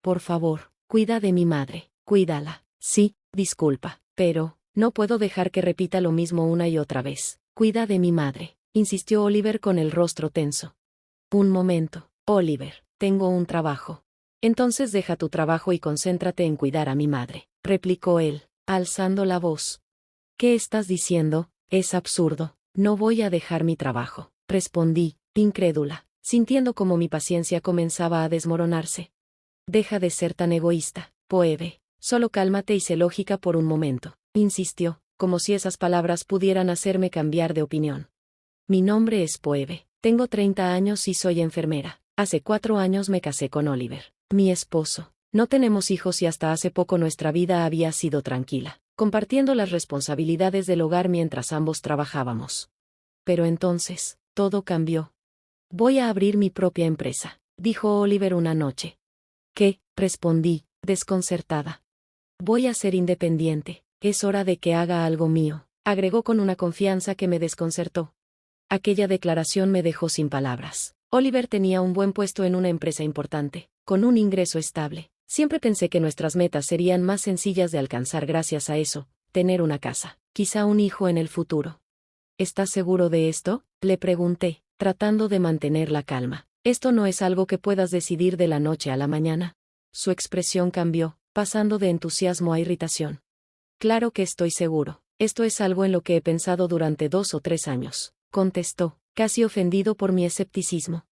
por favor, cuida de mi madre, cuídala. Sí, disculpa, pero no puedo dejar que repita lo mismo una y otra vez. Cuida de mi madre, insistió Oliver con el rostro tenso. Un momento, Oliver, tengo un trabajo. Entonces deja tu trabajo y concéntrate en cuidar a mi madre, replicó él, alzando la voz. ¿Qué estás diciendo? Es absurdo. No voy a dejar mi trabajo, respondí, incrédula, sintiendo como mi paciencia comenzaba a desmoronarse. Deja de ser tan egoísta, Phoebe. Solo cálmate y sé lógica por un momento, insistió, como si esas palabras pudieran hacerme cambiar de opinión. Mi nombre es Phoebe, tengo 30 años y soy enfermera. Hace 4 años me casé con Oliver, mi esposo. No tenemos hijos y hasta hace poco nuestra vida había sido tranquila, compartiendo las responsabilidades del hogar mientras ambos trabajábamos. Pero entonces, todo cambió. Voy a abrir mi propia empresa, dijo Oliver una noche. ¿Qué? Respondí, desconcertada. Voy a ser independiente, es hora de que haga algo mío, agregó con una confianza que me desconcertó. Aquella declaración me dejó sin palabras. Oliver tenía un buen puesto en una empresa importante, con un ingreso estable. Siempre pensé que nuestras metas serían más sencillas de alcanzar gracias a eso, tener una casa, quizá un hijo en el futuro. ¿Estás seguro de esto?, le pregunté, tratando de mantener la calma. Esto no es algo que puedas decidir de la noche a la mañana. Su expresión cambió, pasando de entusiasmo a irritación. Claro que estoy seguro. Esto es algo en lo que he pensado durante 2 o 3 años, contestó, casi ofendido por mi escepticismo.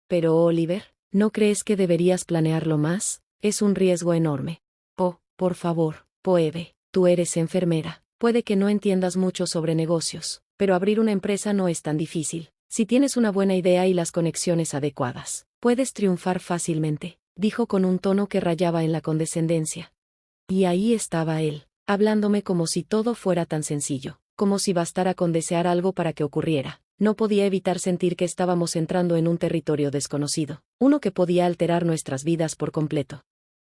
Pero Oliver, ¿no crees que deberías planearlo más? Es un riesgo enorme. Oh, por favor, Phoebe, tú eres enfermera. Puede que no entiendas mucho sobre negocios, pero abrir una empresa no es tan difícil. Si tienes una buena idea y las conexiones adecuadas, puedes triunfar fácilmente, dijo con un tono que rayaba en la condescendencia. Y ahí estaba él, hablándome como si todo fuera tan sencillo, como si bastara con desear algo para que ocurriera. No podía evitar sentir que estábamos entrando en un territorio desconocido, uno que podía alterar nuestras vidas por completo.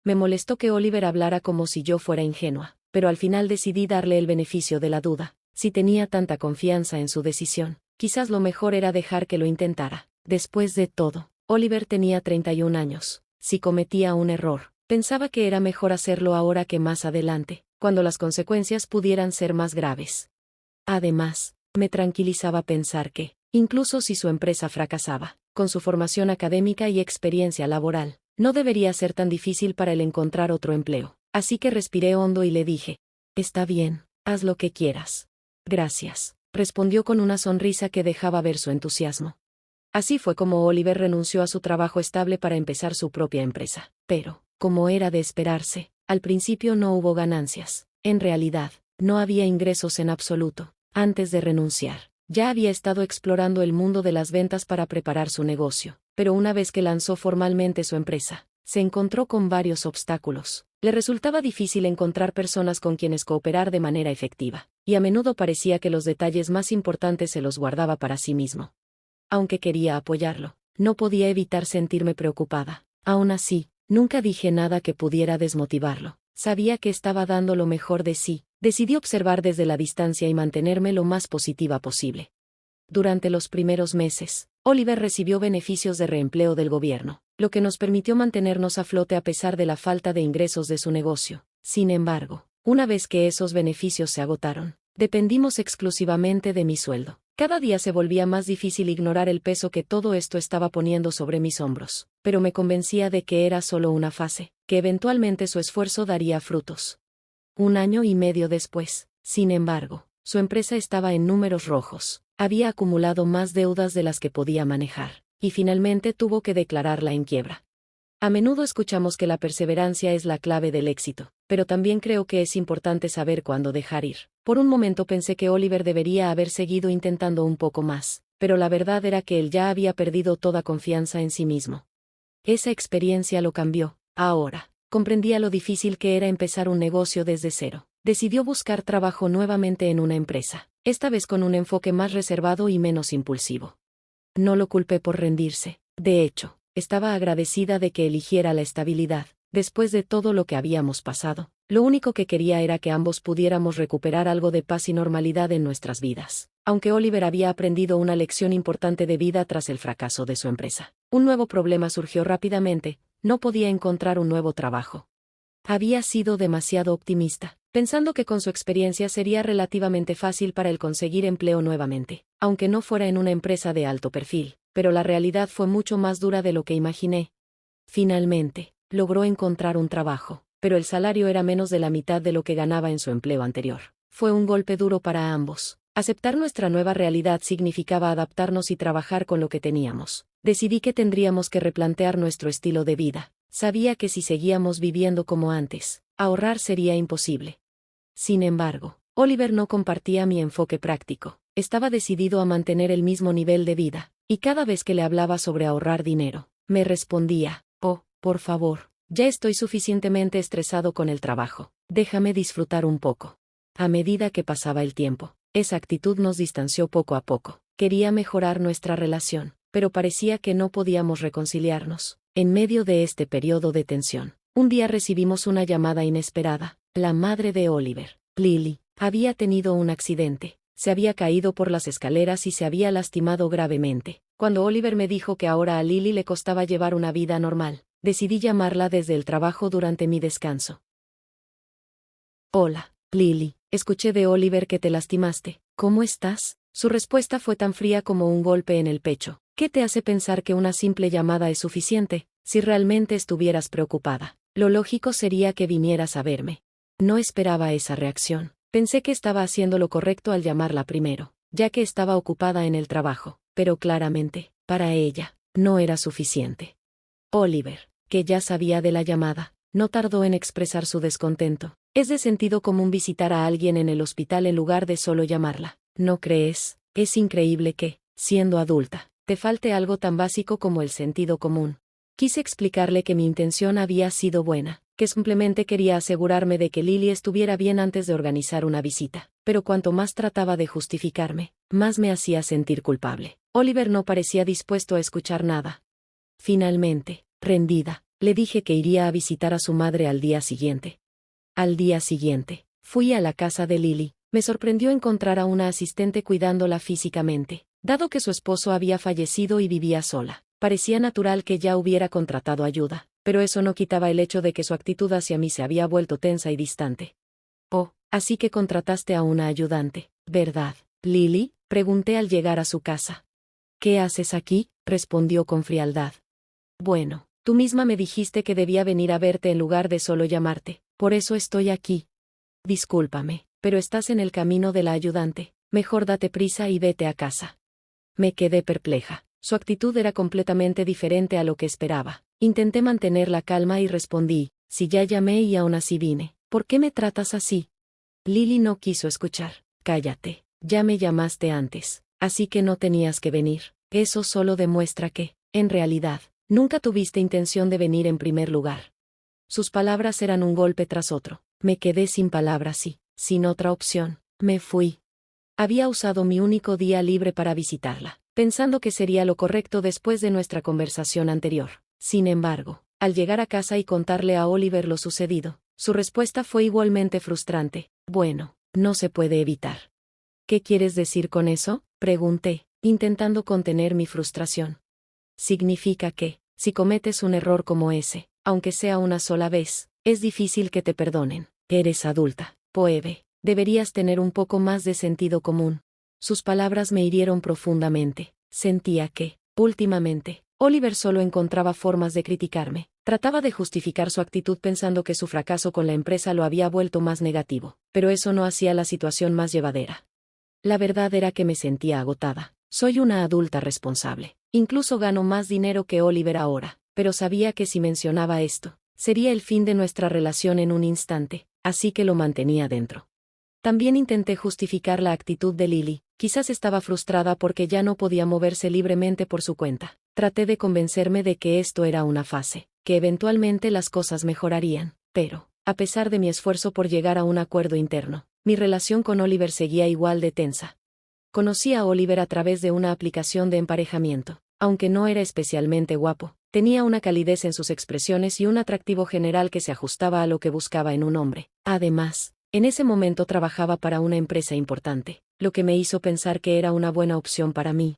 Me molestó que Oliver hablara como si yo fuera ingenua, pero al final decidí darle el beneficio de la duda. Si tenía tanta confianza en su decisión, quizás lo mejor era dejar que lo intentara. Después de todo, Oliver tenía 31 años. Si cometía un error, pensaba que era mejor hacerlo ahora que más adelante, cuando las consecuencias pudieran ser más graves. Además, me tranquilizaba pensar que, incluso si su empresa fracasaba, con su formación académica y experiencia laboral, no debería ser tan difícil para él encontrar otro empleo. Así que respiré hondo y le dije, está bien, haz lo que quieras. Gracias, respondió con una sonrisa que dejaba ver su entusiasmo. Así fue como Oliver renunció a su trabajo estable para empezar su propia empresa. Pero, como era de esperarse, al principio no hubo ganancias. En realidad, no había ingresos en absoluto. Antes de renunciar, ya había estado explorando el mundo de las ventas para preparar su negocio, pero una vez que lanzó formalmente su empresa, se encontró con varios obstáculos. Le resultaba difícil encontrar personas con quienes cooperar de manera efectiva, y a menudo parecía que los detalles más importantes se los guardaba para sí mismo. Aunque quería apoyarlo, no podía evitar sentirme preocupada. Aún así, nunca dije nada que pudiera desmotivarlo. Sabía que estaba dando lo mejor de sí. Decidí observar desde la distancia y mantenerme lo más positiva posible. Durante los primeros meses, Oliver recibió beneficios de reempleo del gobierno, lo que nos permitió mantenernos a flote a pesar de la falta de ingresos de su negocio. Sin embargo, una vez que esos beneficios se agotaron, dependimos exclusivamente de mi sueldo. Cada día se volvía más difícil ignorar el peso que todo esto estaba poniendo sobre mis hombros, pero me convencía de que era solo una fase, que eventualmente su esfuerzo daría frutos. 1 año y medio después, sin embargo, su empresa estaba en números rojos, había acumulado más deudas de las que podía manejar, y finalmente tuvo que declararla en quiebra. A menudo escuchamos que la perseverancia es la clave del éxito, pero también creo que es importante saber cuándo dejar ir. Por un momento pensé que Oliver debería haber seguido intentando un poco más, pero la verdad era que él ya había perdido toda confianza en sí mismo. Esa experiencia lo cambió. Ahora, comprendía lo difícil que era empezar un negocio desde cero. Decidió buscar trabajo nuevamente en una empresa, esta vez con un enfoque más reservado y menos impulsivo. No lo culpé por rendirse. De hecho, estaba agradecida de que eligiera la estabilidad. Después de todo lo que habíamos pasado, lo único que quería era que ambos pudiéramos recuperar algo de paz y normalidad en nuestras vidas. Aunque Oliver había aprendido una lección importante de vida tras el fracaso de su empresa, un nuevo problema surgió rápidamente. no podía encontrar un nuevo trabajo. Había sido demasiado optimista, pensando que con su experiencia sería relativamente fácil para él conseguir empleo nuevamente, aunque no fuera en una empresa de alto perfil, pero la realidad fue mucho más dura de lo que imaginé. Finalmente, logró encontrar un trabajo, pero el salario era menos de la mitad de lo que ganaba en su empleo anterior. Fue un golpe duro para ambos. Aceptar nuestra nueva realidad significaba adaptarnos y trabajar con lo que teníamos. Decidí que tendríamos que replantear nuestro estilo de vida. Sabía que si seguíamos viviendo como antes, ahorrar sería imposible. Sin embargo, Oliver no compartía mi enfoque práctico. Estaba decidido a mantener el mismo nivel de vida, y cada vez que le hablaba sobre ahorrar dinero, me respondía: «Oh, por favor, ya estoy suficientemente estresado con el trabajo. Déjame disfrutar un poco». A medida que pasaba el tiempo, esa actitud nos distanció poco a poco. Quería mejorar nuestra relación, pero parecía que no podíamos reconciliarnos. En medio de este periodo de tensión, un día recibimos una llamada inesperada. La madre de Oliver, Lily, había tenido un accidente. Se había caído por las escaleras y se había lastimado gravemente. Cuando Oliver me dijo que ahora a Lily le costaba llevar una vida normal, decidí llamarla desde el trabajo durante mi descanso. «Hola, Lily, escuché de Oliver que te lastimaste. ¿Cómo estás?». Su respuesta fue tan fría como un golpe en el pecho. «¿Qué te hace pensar que una simple llamada es suficiente? Si realmente estuvieras preocupada, lo lógico sería que vinieras a verme». No esperaba esa reacción. Pensé que estaba haciendo lo correcto al llamarla primero, ya que estaba ocupada en el trabajo, pero claramente, para ella, no era suficiente. Oliver, que ya sabía de la llamada, no tardó en expresar su descontento. «Es de sentido común visitar a alguien en el hospital en lugar de solo llamarla, ¿no crees? Es increíble que, siendo adulta, te falte algo tan básico como el sentido común». Quise explicarle que mi intención había sido buena, que simplemente quería asegurarme de que Lily estuviera bien antes de organizar una visita, pero cuanto más trataba de justificarme, más me hacía sentir culpable. Oliver no parecía dispuesto a escuchar nada. Finalmente, rendida, le dije que iría a visitar a su madre al día siguiente. Al día siguiente, fui a la casa de Lily. Me sorprendió encontrar a una asistente cuidándola físicamente, dado que su esposo había fallecido y vivía sola. Parecía natural que ya hubiera contratado ayuda, pero eso no quitaba el hecho de que su actitud hacia mí se había vuelto tensa y distante. «Oh, así que contrataste a una ayudante, ¿verdad, Lily?», pregunté al llegar a su casa. «¿Qué haces aquí?», respondió con frialdad. «Bueno, tú misma me dijiste que debía venir a verte en lugar de solo llamarte, por eso estoy aquí». «Discúlpame, pero estás en el camino de la ayudante. Mejor date prisa y vete a casa». Me quedé perpleja. Su actitud era completamente diferente a lo que esperaba. Intenté mantener la calma y respondí: «Si ya llamé y aún así vine, ¿por qué me tratas así?». Lily no quiso escuchar. «Cállate, ya me llamaste antes, así que no tenías que venir. Eso solo demuestra que, en realidad, nunca tuviste intención de venir en primer lugar». Sus palabras eran un golpe tras otro. Me quedé sin palabras y, sin otra opción, me fui. Había usado mi único día libre para visitarla, pensando que sería lo correcto después de nuestra conversación anterior. Sin embargo, al llegar a casa y contarle a Oliver lo sucedido, su respuesta fue igualmente frustrante: «Bueno, no se puede evitar». «¿Qué quieres decir con eso?», pregunté, intentando contener mi frustración. «Significa que, si cometes un error como ese, aunque sea una sola vez, es difícil que te perdonen. Eres adulta, Phoebe. Deberías tener un poco más de sentido común». Sus palabras me hirieron profundamente. Sentía que, últimamente, Oliver solo encontraba formas de criticarme. Trataba de justificar su actitud pensando que su fracaso con la empresa lo había vuelto más negativo, pero eso no hacía la situación más llevadera. La verdad era que me sentía agotada. Soy una adulta responsable. Incluso gano más dinero que Oliver ahora, pero sabía que si mencionaba esto, sería el fin de nuestra relación en un instante, así que lo mantenía dentro. También intenté justificar la actitud de Lily. Quizás estaba frustrada porque ya no podía moverse libremente por su cuenta. Traté de convencerme de que esto era una fase, que eventualmente las cosas mejorarían, pero, a pesar de mi esfuerzo por llegar a un acuerdo interno, mi relación con Oliver seguía igual de tensa. Conocí a Oliver a través de una aplicación de emparejamiento. Aunque no era especialmente guapo, tenía una calidez en sus expresiones y un atractivo general que se ajustaba a lo que buscaba en un hombre. Además, en ese momento trabajaba para una empresa importante, lo que me hizo pensar que era una buena opción para mí.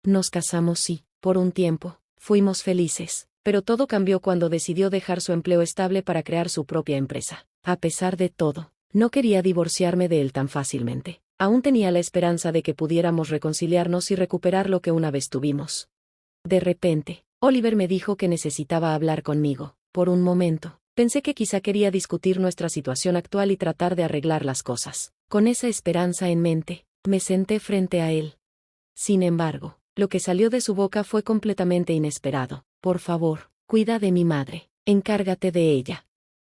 Nos casamos y, por un tiempo, fuimos felices. pero todo cambió cuando decidió dejar su empleo estable para crear su propia empresa. A pesar de todo, no quería divorciarme de él tan fácilmente. Aún tenía la esperanza de que pudiéramos reconciliarnos y recuperar lo que una vez tuvimos. De repente, Oliver me dijo que necesitaba hablar conmigo. Por un momento, pensé que quizá quería discutir nuestra situación actual y tratar de arreglar las cosas. Con esa esperanza en mente, me senté frente a él. Sin embargo, lo que salió de su boca fue completamente inesperado. Por favor, cuida de mi madre, encárgate de ella.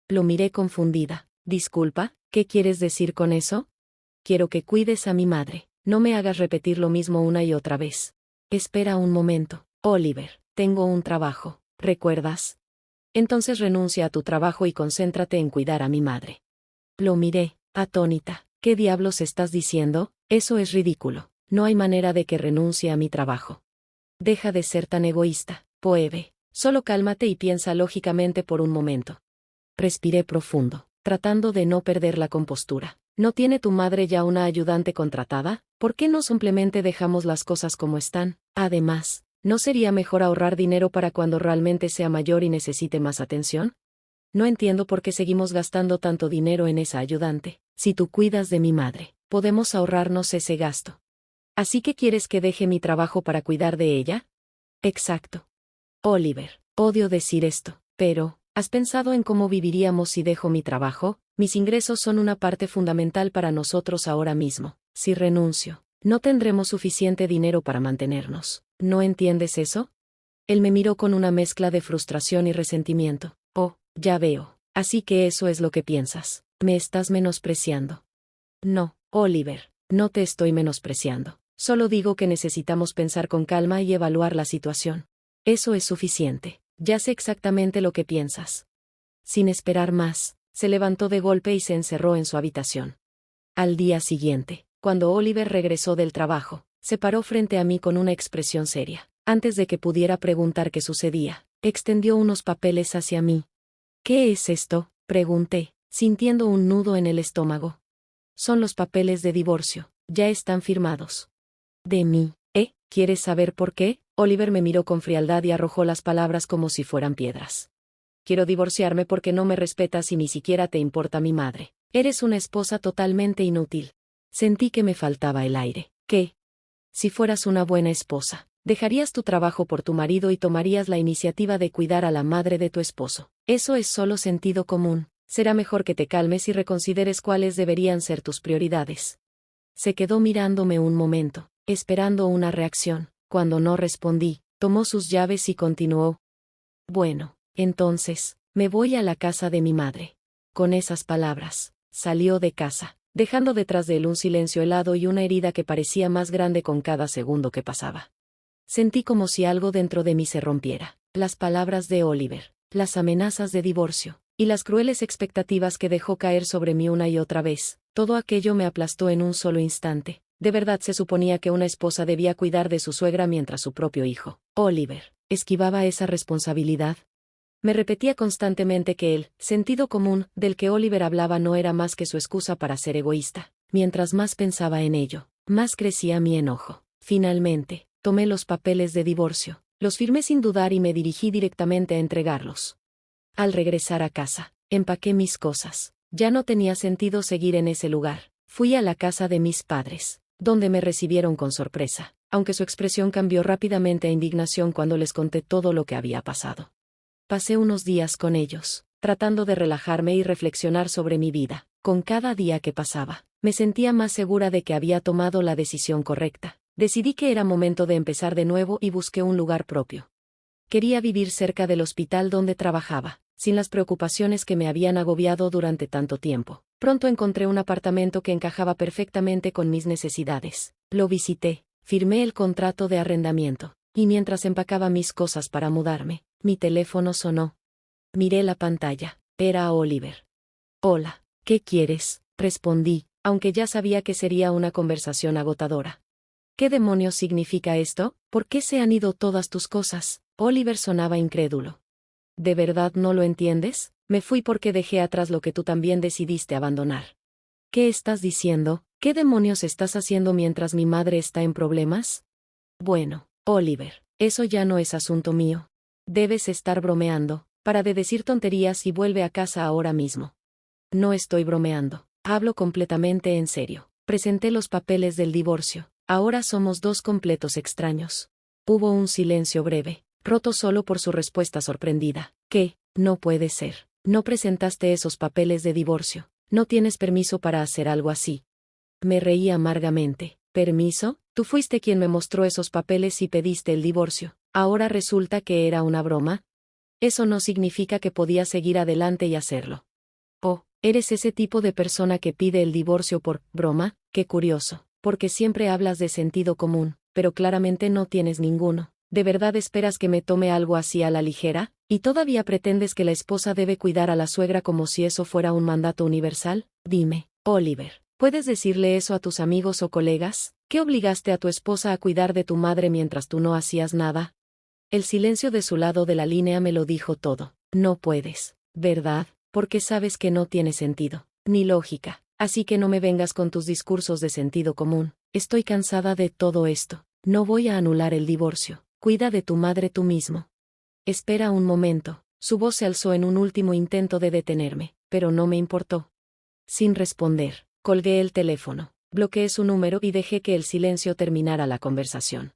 Lo miré confundida. Disculpa, ¿qué quieres decir con eso? Quiero que cuides a mi madre, no me hagas repetir lo mismo una y otra vez. Espera un momento, Oliver, tengo un trabajo, ¿recuerdas? Entonces renuncia a tu trabajo y concéntrate en cuidar a mi madre. Lo miré, atónita. ¿Qué diablos estás diciendo? Eso es ridículo. No hay manera de que renuncie a mi trabajo. Deja de ser tan egoísta, Phoebe. Solo cálmate y piensa lógicamente por un momento. Respiré profundo, tratando de no perder la compostura. ¿No tiene tu madre ya una ayudante contratada? ¿Por qué no simplemente dejamos las cosas como están? Además, ¿no sería mejor ahorrar dinero para cuando realmente sea mayor y necesite más atención? No entiendo por qué seguimos gastando tanto dinero en esa ayudante. Si tú cuidas de mi madre, podemos ahorrarnos ese gasto. ¿Así que quieres que deje mi trabajo para cuidar de ella? Exacto. Oliver, odio decir esto, pero, ¿has pensado en cómo viviríamos si dejo mi trabajo? Mis ingresos son una parte fundamental para nosotros ahora mismo. Si renuncio, no tendremos suficiente dinero para mantenernos. ¿No entiendes eso? Él me miró con una mezcla de frustración y resentimiento. Oh, ya veo. Así que eso es lo que piensas. Me estás menospreciando. No, Oliver, no te estoy menospreciando. Solo digo que necesitamos pensar con calma y evaluar la situación. Eso es suficiente. Ya sé exactamente lo que piensas. Sin esperar más, se levantó de golpe y se encerró en su habitación. Al día siguiente, cuando Oliver regresó del trabajo, se paró frente a mí con una expresión seria. Antes de que pudiera preguntar qué sucedía, extendió unos papeles hacia mí. ¿Qué es esto?, pregunté, sintiendo un nudo en el estómago. Son los papeles de divorcio, ya están firmados. De mí, ¿quieres saber por qué? Oliver me miró con frialdad y arrojó las palabras como si fueran piedras. Quiero divorciarme porque no me respetas y ni siquiera te importa mi madre. Eres una esposa totalmente inútil. Sentí que me faltaba el aire. ¿Qué? Si fueras una buena esposa, dejarías tu trabajo por tu marido y tomarías la iniciativa de cuidar a la madre de tu esposo. Eso es solo sentido común. Será mejor que te calmes y reconsideres cuáles deberían ser tus prioridades. Se quedó mirándome un momento, esperando una reacción. Cuando no respondí, tomó sus llaves y continuó. Bueno, entonces, me voy a la casa de mi madre. Con esas palabras, salió de casa, dejando detrás de él un silencio helado y una herida que parecía más grande con cada segundo que pasaba. Sentí como si algo dentro de mí se rompiera. Las palabras de Oliver, las amenazas de divorcio, y las crueles expectativas que dejó caer sobre mí una y otra vez, todo aquello me aplastó en un solo instante. De verdad se suponía que una esposa debía cuidar de su suegra mientras su propio hijo, Oliver, esquivaba esa responsabilidad. Me repetía constantemente que el sentido común del que Oliver hablaba no era más que su excusa para ser egoísta. Mientras más pensaba en ello, más crecía mi enojo. Finalmente, tomé los papeles de divorcio, los firmé sin dudar y me dirigí directamente a entregarlos. Al regresar a casa, empaqué mis cosas. Ya no tenía sentido seguir en ese lugar. Fui a la casa de mis padres, donde me recibieron con sorpresa, aunque su expresión cambió rápidamente a indignación cuando les conté todo lo que había pasado. Pasé unos días con ellos, tratando de relajarme y reflexionar sobre mi vida. Con cada día que pasaba, me sentía más segura de que había tomado la decisión correcta. Decidí que era momento de empezar de nuevo y busqué un lugar propio. Quería vivir cerca del hospital donde trabajaba, sin las preocupaciones que me habían agobiado durante tanto tiempo. Pronto encontré un apartamento que encajaba perfectamente con mis necesidades. Lo visité, firmé el contrato de arrendamiento, y mientras empacaba mis cosas para mudarme, mi teléfono sonó. Miré la pantalla. Era Oliver. Hola, ¿qué quieres?, respondí, aunque ya sabía que sería una conversación agotadora. ¿Qué demonios significa esto? ¿Por qué se han ido todas tus cosas? Oliver sonaba incrédulo. ¿De verdad no lo entiendes? Me fui porque dejé atrás lo que tú también decidiste abandonar. ¿Qué estás diciendo? ¿Qué demonios estás haciendo mientras mi madre está en problemas? Bueno, Oliver, eso ya no es asunto mío. Debes estar bromeando. Para de decir tonterías y vuelve a casa ahora mismo. No estoy bromeando. Hablo completamente en serio. Presenté los papeles del divorcio. Ahora somos dos completos extraños. Hubo un silencio breve, roto solo por su respuesta sorprendida. ¿Qué? No puede ser. No presentaste esos papeles de divorcio. No tienes permiso para hacer algo así. Me reí amargamente. ¿Permiso? Tú fuiste quien me mostró esos papeles y pediste el divorcio. ¿Ahora resulta que era una broma? Eso no significa que podía seguir adelante y hacerlo. Oh, ¿eres ese tipo de persona que pide el divorcio por broma? Qué curioso, porque siempre hablas de sentido común, pero claramente no tienes ninguno. ¿De verdad esperas que me tome algo así a la ligera? ¿Y todavía pretendes que la esposa debe cuidar a la suegra como si eso fuera un mandato universal? Dime, Oliver, ¿puedes decirle eso a tus amigos o colegas? ¿Qué obligaste a tu esposa a cuidar de tu madre mientras tú no hacías nada? El silencio de su lado de la línea me lo dijo todo. No puedes, ¿verdad? Porque sabes que no tiene sentido, ni lógica. Así que no me vengas con tus discursos de sentido común. Estoy cansada de todo esto. No voy a anular el divorcio. Cuida de tu madre tú mismo. Espera un momento. Su voz se alzó en un último intento de detenerme, pero no me importó. Sin responder, colgué el teléfono, bloqueé su número y dejé que el silencio terminara la conversación.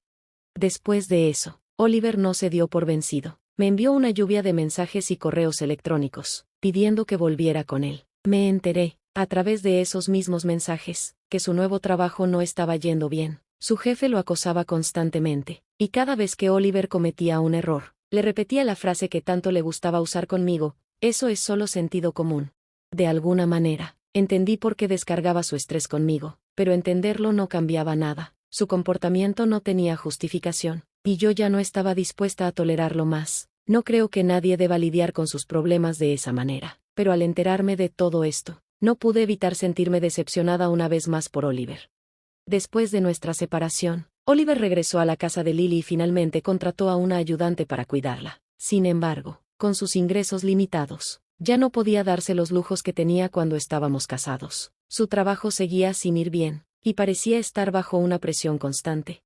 Después de eso, Oliver no se dio por vencido. Me envió una lluvia de mensajes y correos electrónicos, pidiendo que volviera con él. Me enteré, a través de esos mismos mensajes, que su nuevo trabajo no estaba yendo bien. Su jefe lo acosaba constantemente, y cada vez que Oliver cometía un error, le repetía la frase que tanto le gustaba usar conmigo: eso es solo sentido común. De alguna manera, entendí por qué descargaba su estrés conmigo, pero entenderlo no cambiaba nada. Su comportamiento no tenía justificación, y yo ya no estaba dispuesta a tolerarlo más. No creo que nadie deba lidiar con sus problemas de esa manera, pero al enterarme de todo esto, no pude evitar sentirme decepcionada una vez más por Oliver. Después de nuestra separación, Oliver regresó a la casa de Lily y finalmente contrató a una ayudante para cuidarla. Sin embargo, con sus ingresos limitados, ya no podía darse los lujos que tenía cuando estábamos casados. Su trabajo seguía sin ir bien, y parecía estar bajo una presión constante.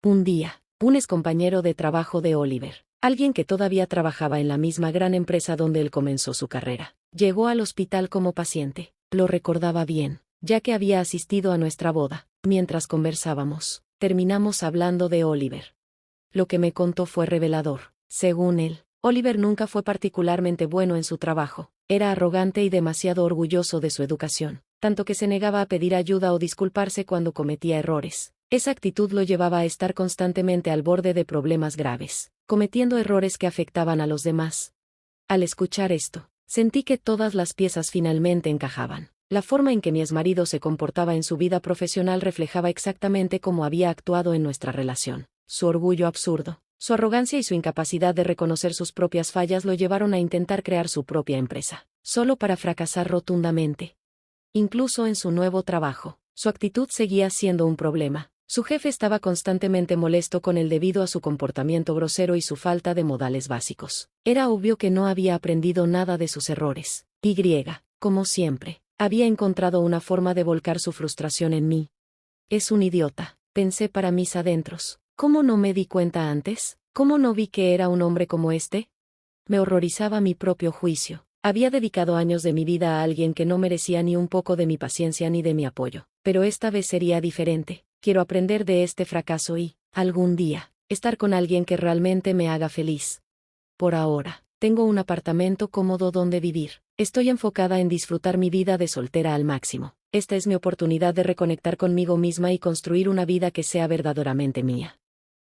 Un día, un excompañero de trabajo de Oliver, alguien que todavía trabajaba en la misma gran empresa donde él comenzó su carrera, llegó al hospital como paciente. Lo recordaba bien, ya que había asistido a nuestra boda. Mientras conversábamos, terminamos hablando de Oliver. Lo que me contó fue revelador. Según él, Oliver nunca fue particularmente bueno en su trabajo. Era arrogante y demasiado orgulloso de su educación, tanto que se negaba a pedir ayuda o disculparse cuando cometía errores. Esa actitud lo llevaba a estar constantemente al borde de problemas graves, cometiendo errores que afectaban a los demás. Al escuchar esto, sentí que todas las piezas finalmente encajaban. La forma en que mi exmarido se comportaba en su vida profesional reflejaba exactamente cómo había actuado en nuestra relación. Su orgullo absurdo, su arrogancia y su incapacidad de reconocer sus propias fallas lo llevaron a intentar crear su propia empresa, solo para fracasar rotundamente. Incluso en su nuevo trabajo, su actitud seguía siendo un problema. Su jefe estaba constantemente molesto con él debido a su comportamiento grosero y su falta de modales básicos. Era obvio que no había aprendido nada de sus errores. Como siempre, había encontrado una forma de volcar su frustración en mí. Es un idiota, pensé para mis adentros. ¿Cómo no me di cuenta antes? ¿Cómo no vi que era un hombre como este? Me horrorizaba mi propio juicio. Había dedicado años de mi vida a alguien que no merecía ni un poco de mi paciencia ni de mi apoyo. Pero esta vez sería diferente. Quiero aprender de este fracaso y, algún día, estar con alguien que realmente me haga feliz. Por ahora, tengo un apartamento cómodo donde vivir. Estoy enfocada en disfrutar mi vida de soltera al máximo. Esta es mi oportunidad de reconectar conmigo misma y construir una vida que sea verdaderamente mía.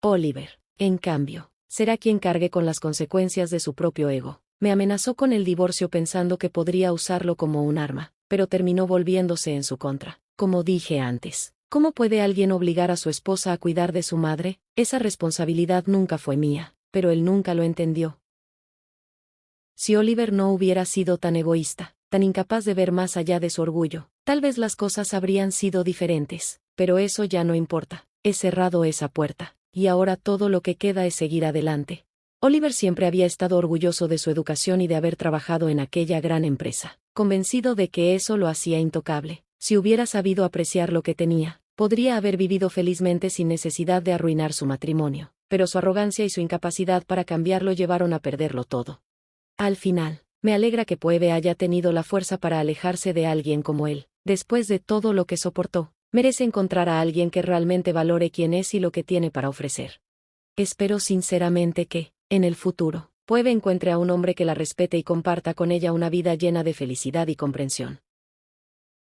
Oliver, en cambio, será quien cargue con las consecuencias de su propio ego. Me amenazó con el divorcio pensando que podría usarlo como un arma, pero terminó volviéndose en su contra. Como dije antes, ¿cómo puede alguien obligar a su esposa a cuidar de su madre? Esa responsabilidad nunca fue mía, pero él nunca lo entendió. Si Oliver no hubiera sido tan egoísta, tan incapaz de ver más allá de su orgullo, tal vez las cosas habrían sido diferentes, pero eso ya no importa. He cerrado esa puerta, y ahora todo lo que queda es seguir adelante. Oliver siempre había estado orgulloso de su educación y de haber trabajado en aquella gran empresa, convencido de que eso lo hacía intocable. Si hubiera sabido apreciar lo que tenía, podría haber vivido felizmente sin necesidad de arruinar su matrimonio. pero su arrogancia y su incapacidad para cambiarlo llevaron a perderlo todo. Al final, me alegra que Phoebe haya tenido la fuerza para alejarse de alguien como él. Después de todo lo que soportó, merece encontrar a alguien que realmente valore quién es y lo que tiene para ofrecer. Espero sinceramente que, en el futuro, Phoebe encuentre a un hombre que la respete y comparta con ella una vida llena de felicidad y comprensión.